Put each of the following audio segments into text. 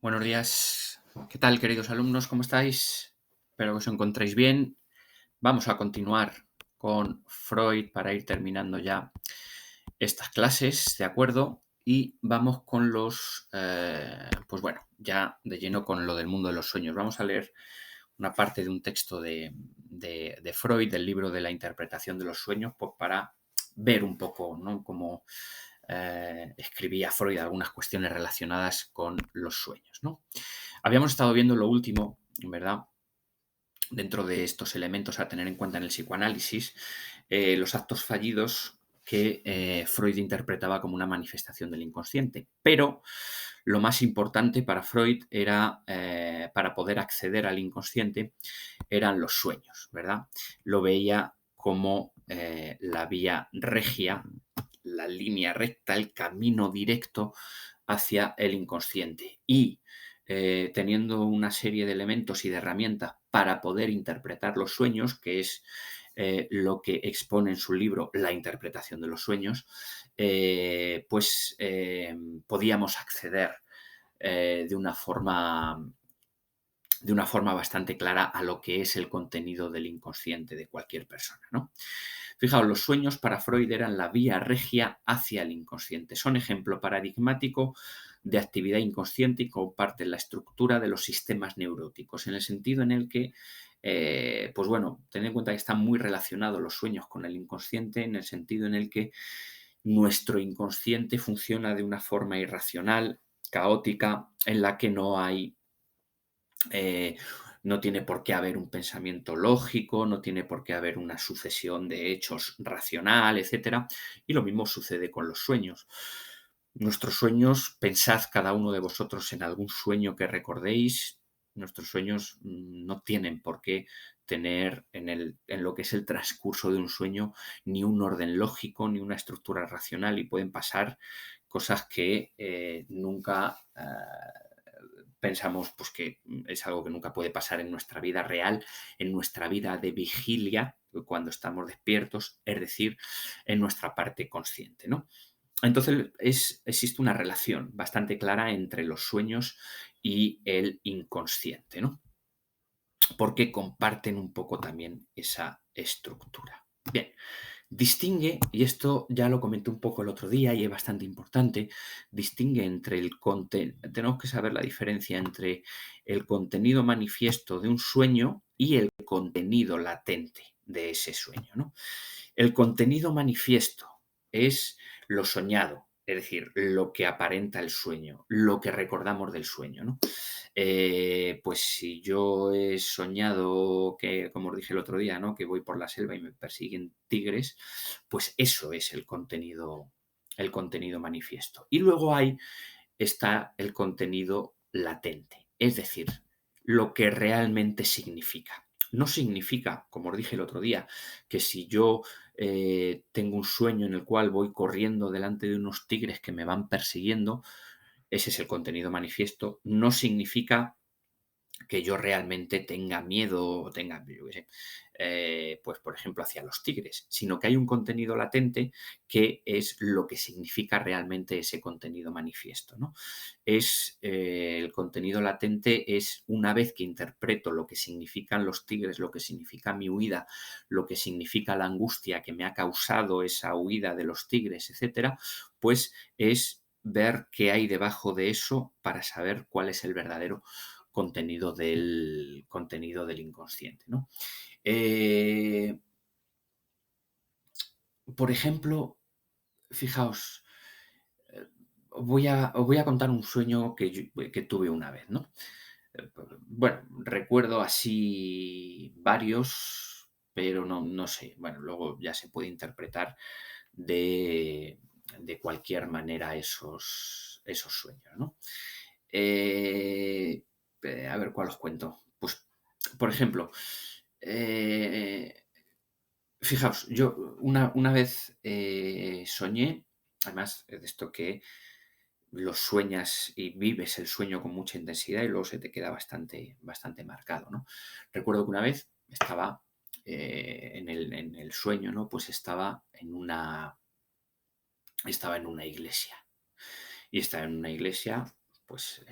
Buenos días. ¿Qué tal, queridos alumnos? ¿Cómo estáis? Espero que os encontréis bien. Vamos a continuar con Freud para ir terminando ya estas clases, ¿de acuerdo? Y vamos con pues bueno, ya de lleno con lo del mundo de los sueños. Vamos a leer una parte de un texto de Freud, del libro de la interpretación de los sueños, pues para ver un poco, ¿no?, cómo escribía Freud algunas cuestiones relacionadas con los sueños, ¿no? Habíamos estado viendo lo último, ¿verdad? Dentro de estos elementos a tener en cuenta en el psicoanálisis, los actos fallidos que Freud interpretaba como una manifestación del inconsciente. Pero lo más importante para Freud era, para poder acceder al inconsciente, eran los sueños, ¿verdad? Lo veía como la vía regia, la línea recta, el camino directo hacia el inconsciente. Y teniendo una serie de elementos y de herramientas para poder interpretar los sueños, que es lo que expone en su libro La interpretación de los sueños, podíamos acceder eh, de una forma de una forma bastante clara a lo que es el contenido del inconsciente de cualquier persona, ¿no? Fijaos, los sueños para Freud eran la vía regia hacia el inconsciente. Son ejemplo paradigmático de actividad inconsciente y comparten la estructura de los sistemas neuróticos, en el sentido en el que, pues bueno, tened en cuenta que están muy relacionados los sueños con el inconsciente, en el sentido en el que nuestro inconsciente funciona de una forma irracional, caótica, en la que eh, no tiene por qué haber un pensamiento lógico, no tiene por qué haber una sucesión de hechos racional, etcétera. Y lo mismo sucede con los sueños. Nuestros sueños, pensad cada uno de vosotros en algún sueño que recordéis. Nuestros sueños no tienen por qué tener en lo que es el transcurso de un sueño ni un orden lógico ni una estructura racional, y pueden pasar cosas que nunca pensamos, pues, que es algo que nunca puede pasar en nuestra vida real, en nuestra vida de vigilia, cuando estamos despiertos, es decir, en nuestra parte consciente, ¿no? Entonces existe una relación bastante clara entre los sueños y el inconsciente, ¿no? Porque comparten un poco también esa estructura. Bien, distingue, y esto ya lo comenté un poco el otro día y es bastante importante, distingue entre el contenido, tenemos que saber la diferencia entre el contenido manifiesto de un sueño y el contenido latente de ese sueño, ¿no? El contenido manifiesto es lo soñado, es decir, lo que aparenta el sueño, lo que recordamos del sueño, ¿no? Pues si yo he soñado que, como os dije el otro día, ¿no?, que voy por la selva y me persiguen tigres, pues eso es el contenido manifiesto. Y luego está el contenido latente, es decir, lo que realmente significa. No significa, como os dije el otro día, que si yo tengo un sueño en el cual voy corriendo delante de unos tigres que me van persiguiendo, ese es el contenido manifiesto, no significa que yo realmente tenga miedo o tenga, yo qué sé, pues por ejemplo, hacia los tigres, sino que hay un contenido latente que es lo que significa realmente ese contenido manifiesto, ¿no? El contenido latente es, una vez que interpreto lo que significan los tigres, lo que significa mi huida, lo que significa la angustia que me ha causado esa huida de los tigres, etcétera, pues es ver qué hay debajo de eso para saber cuál es el verdadero contenido del inconsciente, ¿no? Eh, por ejemplo, fijaos, eh, os voy a contar un sueño que tuve una vez, ¿no? Bueno, recuerdo así varios, pero no sé, bueno, luego ya se puede interpretar de, de cualquier manera esos sueños, ¿no? Eh, a ver, ¿cuál os cuento? Pues, por ejemplo, eh, fijaos, yo una vez soñé, además de esto que lo sueñas y vives el sueño con mucha intensidad y luego se te queda bastante marcado, ¿no? Recuerdo que una vez estaba en el sueño, ¿no? Pues estaba en una iglesia. Y estaba en una iglesia, pues,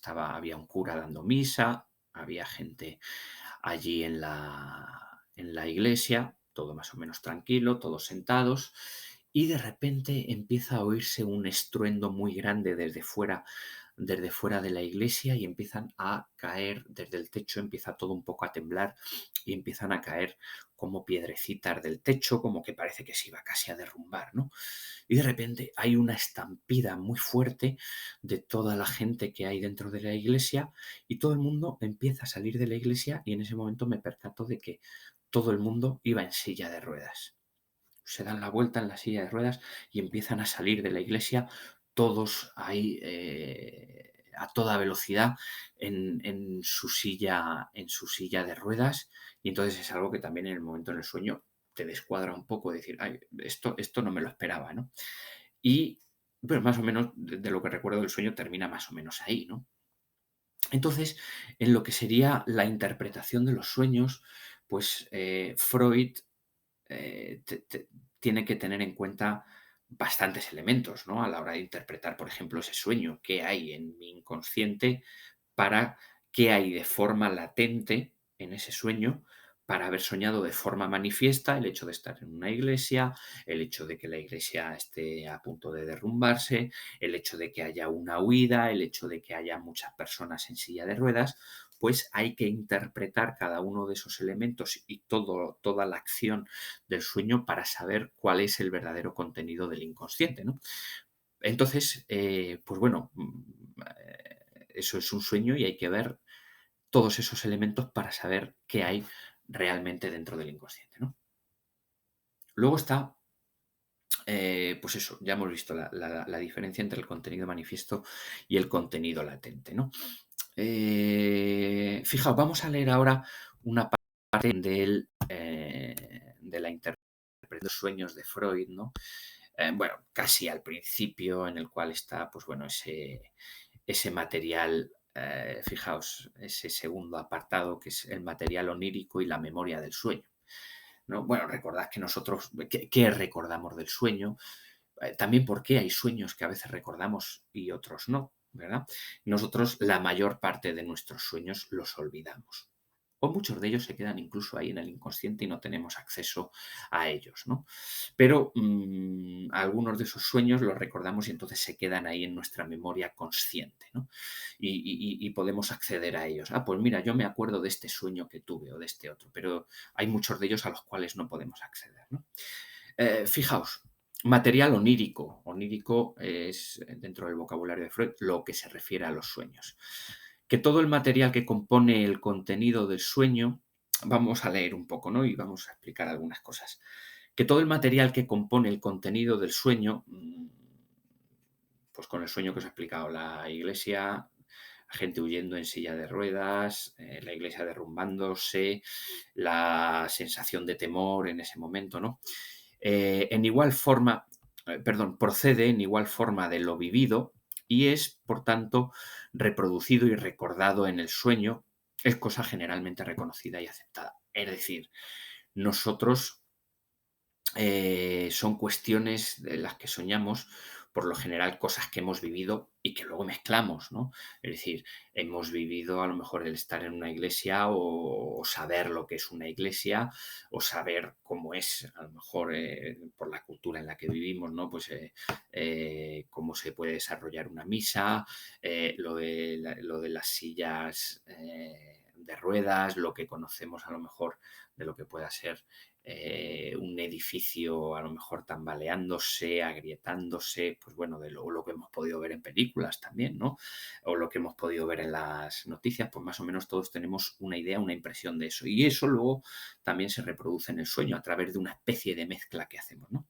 había un cura dando misa, había gente allí en la iglesia, todo más o menos tranquilo, todos sentados, y de repente empieza a oírse un estruendo muy grande desde fuera de la iglesia y empiezan a caer desde el techo, empieza todo un poco a temblar y empiezan a caer como piedrecitas del techo, como que parece que se iba casi a derrumbar, ¿no? Y de repente hay una estampida muy fuerte de toda la gente que hay dentro de la iglesia y todo el mundo empieza a salir de la iglesia y en ese momento me percato de que todo el mundo iba en silla de ruedas. Se dan la vuelta en la silla de ruedas y empiezan a salir de la iglesia todos ahí a toda velocidad en su silla de ruedas y entonces es algo que también en el momento en el sueño te descuadra un poco, decir, ay, esto no me lo esperaba, ¿no? Y, pues más o menos, de lo que recuerdo del sueño termina más o menos ahí, ¿no? Entonces, en lo que sería la interpretación de los sueños, pues Freud tiene que tener en cuenta bastantes elementos, ¿no? A la hora de interpretar, por ejemplo, ese sueño, qué hay en mi inconsciente para qué hay de forma latente en ese sueño para haber soñado de forma manifiesta el hecho de estar en una iglesia, el hecho de que la iglesia esté a punto de derrumbarse, el hecho de que haya una huida, el hecho de que haya muchas personas en silla de ruedas, pues hay que interpretar cada uno de esos elementos y toda la acción del sueño para saber cuál es el verdadero contenido del inconsciente, ¿no? Entonces, pues bueno, eso es un sueño y hay que ver todos esos elementos para saber qué hay realmente dentro del inconsciente, ¿no? Luego está, pues eso, ya hemos visto la diferencia entre el contenido manifiesto y el contenido latente, ¿no? Fijaos, vamos a leer ahora una parte de la interpretación de los sueños de Freud, ¿no? Bueno, casi al principio, en el cual está, pues bueno, ese material, fijaos, ese segundo apartado, que es el material onírico y la memoria del sueño, ¿no? Bueno, recordad que nosotros, ¿qué recordamos del sueño? También por qué hay sueños que a veces recordamos y otros no, ¿verdad? Nosotros la mayor parte de nuestros sueños los olvidamos. O muchos de ellos se quedan incluso ahí en el inconsciente y no tenemos acceso a ellos, ¿no? Pero algunos de esos sueños los recordamos y entonces se quedan ahí en nuestra memoria consciente, ¿no? Y podemos acceder a ellos. Ah, pues mira, yo me acuerdo de este sueño que tuve o de este otro, pero hay muchos de ellos a los cuales no podemos acceder, ¿no? Fijaos, material onírico. Onírico es, dentro del vocabulario de Freud, lo que se refiere a los sueños. Que todo el material que compone el contenido del sueño, vamos a leer un poco, ¿no? Y vamos a explicar algunas cosas. Que todo el material que compone el contenido del sueño, pues con el sueño que os he explicado, la iglesia, gente huyendo en silla de ruedas, la iglesia derrumbándose, la sensación de temor en ese momento, ¿no? En igual forma, perdón, procede en igual forma de lo vivido y es, por tanto, reproducido y recordado en el sueño, es cosa generalmente reconocida y aceptada. Es decir, nosotros son cuestiones de las que soñamos, por lo general, cosas que hemos vivido y que luego mezclamos, ¿no? Es decir, hemos vivido a lo mejor el estar en una iglesia o saber lo que es una iglesia o saber cómo es, a lo mejor, por la cultura en la que vivimos, ¿no? Pues cómo se puede desarrollar una misa, lo de las sillas de ruedas, lo que conocemos a lo mejor de lo que pueda ser un edificio a lo mejor tambaleándose, agrietándose, pues bueno, lo que hemos podido ver en películas también, ¿no? O lo que hemos podido ver en las noticias, pues más o menos todos tenemos una idea, una impresión de eso. Y eso luego también se reproduce en el sueño a través de una especie de mezcla que hacemos, ¿no?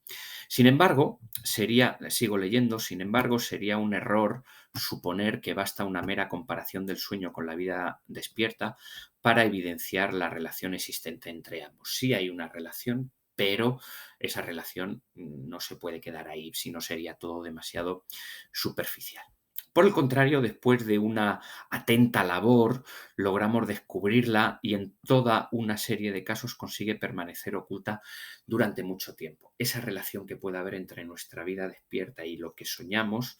Sin embargo, sigo leyendo, sin embargo, sería un error suponer que basta una mera comparación del sueño con la vida despierta para evidenciar la relación existente entre ambos. Sí hay una relación, pero esa relación no se puede quedar ahí, si no sería todo demasiado superficial. Por el contrario, después de una atenta labor, logramos descubrirla y en toda una serie de casos consigue permanecer oculta durante mucho tiempo. Esa relación que puede haber entre nuestra vida despierta y lo que soñamos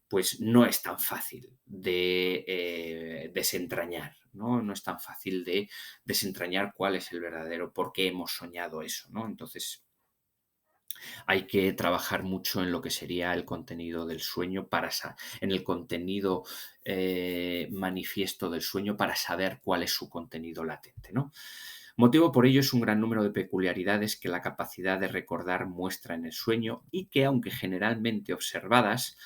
pues no es tan fácil de desentrañar, ¿no? No es tan fácil de desentrañar cuál es el verdadero, por qué hemos soñado eso, ¿no? Entonces, hay que trabajar mucho en lo que sería el contenido del sueño en el contenido manifiesto del sueño para saber cuál es su contenido latente, ¿no? Motivo por ello es un gran número de peculiaridades que la capacidad de recordar muestra en el sueño y que, aunque generalmente observadas,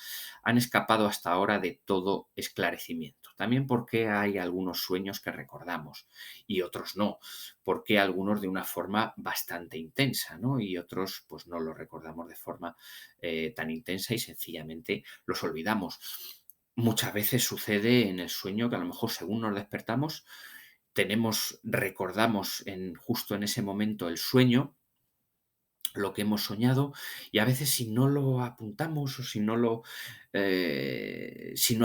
han escapado hasta ahora de todo esclarecimiento. También porque hay algunos sueños que recordamos y otros no, porque algunos de una forma bastante intensa, ¿no? Y otros pues no los recordamos de forma tan intensa y sencillamente los olvidamos. Muchas veces sucede en el sueño que a lo mejor según nos despertamos recordamos justo en ese momento el sueño, lo que hemos soñado, y a veces si no lo apuntamos o si no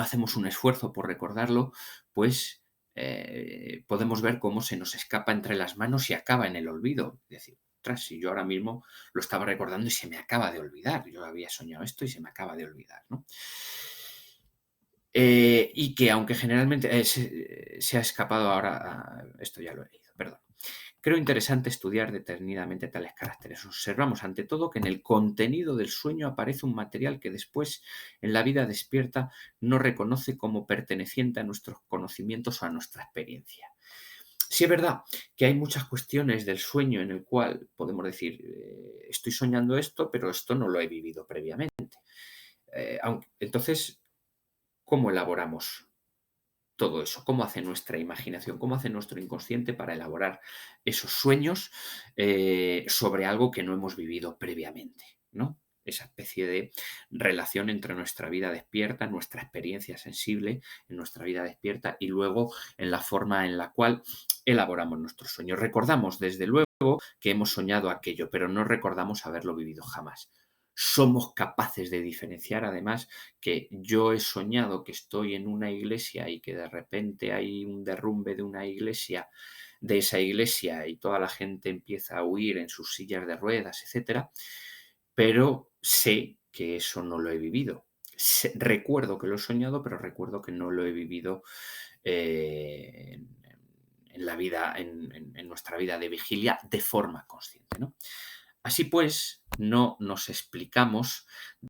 hacemos un esfuerzo por recordarlo, pues podemos ver cómo se nos escapa entre las manos y acaba en el olvido. Es decir, ostras, si yo ahora mismo lo estaba recordando y se me acaba de olvidar, yo había soñado esto y se me acaba de olvidar, ¿no? Y que aunque generalmente se ha escapado ahora, esto ya lo he leído, perdón. Creo interesante estudiar detenidamente tales caracteres. Observamos ante todo que en el contenido del sueño aparece un material que después en la vida despierta no reconoce como perteneciente a nuestros conocimientos o a nuestra experiencia. Sí es verdad que hay muchas cuestiones del sueño en el cual podemos decir, estoy soñando esto, pero esto no lo he vivido previamente. Entonces, ¿cómo elaboramos todo eso? ¿Cómo hace nuestra imaginación? ¿Cómo hace nuestro inconsciente para elaborar esos sueños sobre algo que no hemos vivido previamente, ¿no? Esa especie de relación entre nuestra vida despierta, nuestra experiencia sensible en nuestra vida despierta y luego en la forma en la cual elaboramos nuestros sueños. Recordamos, desde luego, que hemos soñado aquello, pero no recordamos haberlo vivido jamás. Somos capaces de diferenciar, además, que yo he soñado que estoy en una iglesia y que de repente hay un derrumbe de esa iglesia y toda la gente empieza a huir en sus sillas de ruedas, etcétera, pero sé que eso no lo he vivido. Recuerdo que lo he soñado, pero recuerdo que no lo he vivido en la vida, en nuestra vida de vigilia de forma consciente, ¿no? Así pues, no nos explicamos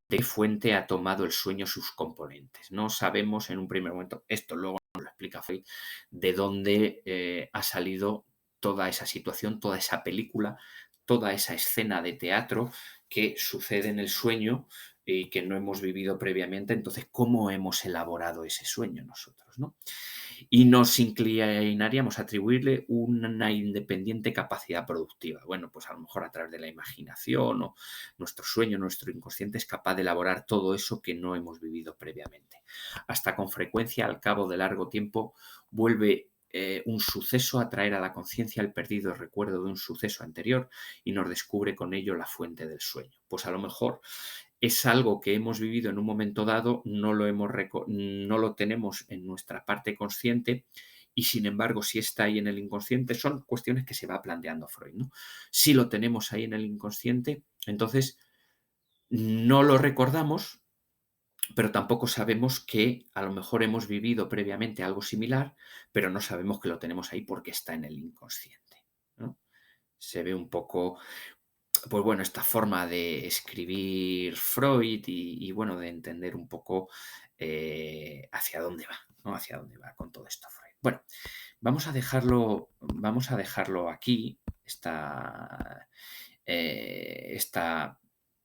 de qué fuente ha tomado el sueño sus componentes. No sabemos en un primer momento, esto luego nos lo explica Freud, de dónde ha salido toda esa situación, toda esa película, toda esa escena de teatro que sucede en el sueño y que no hemos vivido previamente. Entonces, ¿cómo hemos elaborado ese sueño nosotros, ¿no? Y nos inclinaríamos a atribuirle una independiente capacidad productiva. Bueno, pues a lo mejor a través de la imaginación o nuestro sueño, nuestro inconsciente es capaz de elaborar todo eso que no hemos vivido previamente. Hasta con frecuencia, al cabo de largo tiempo, vuelve un suceso a traer a la conciencia el perdido recuerdo de un suceso anterior y nos descubre con ello la fuente del sueño. Pues a lo mejor es algo que hemos vivido en un momento dado, no lo tenemos en nuestra parte consciente y sin embargo, si está ahí en el inconsciente, son cuestiones que se va planteando Freud, ¿no? Si lo tenemos ahí en el inconsciente, entonces no lo recordamos, pero tampoco sabemos que a lo mejor hemos vivido previamente algo similar, pero no sabemos que lo tenemos ahí porque está en el inconsciente, ¿no? Se ve un poco pues bueno, esta forma de escribir Freud bueno, de entender un poco hacia dónde va, ¿no? Hacia dónde va con todo esto Freud. Bueno, vamos a dejarlo aquí, esta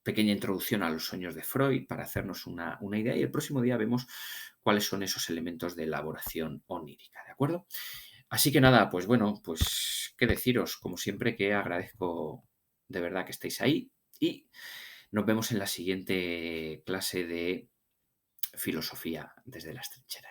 pequeña introducción a los sueños de Freud para hacernos una idea y el próximo día vemos cuáles son esos elementos de elaboración onírica, ¿de acuerdo? Así que nada, pues bueno, pues qué deciros, como siempre que agradezco de verdad que estéis ahí y nos vemos en la siguiente clase de filosofía desde las trincheras.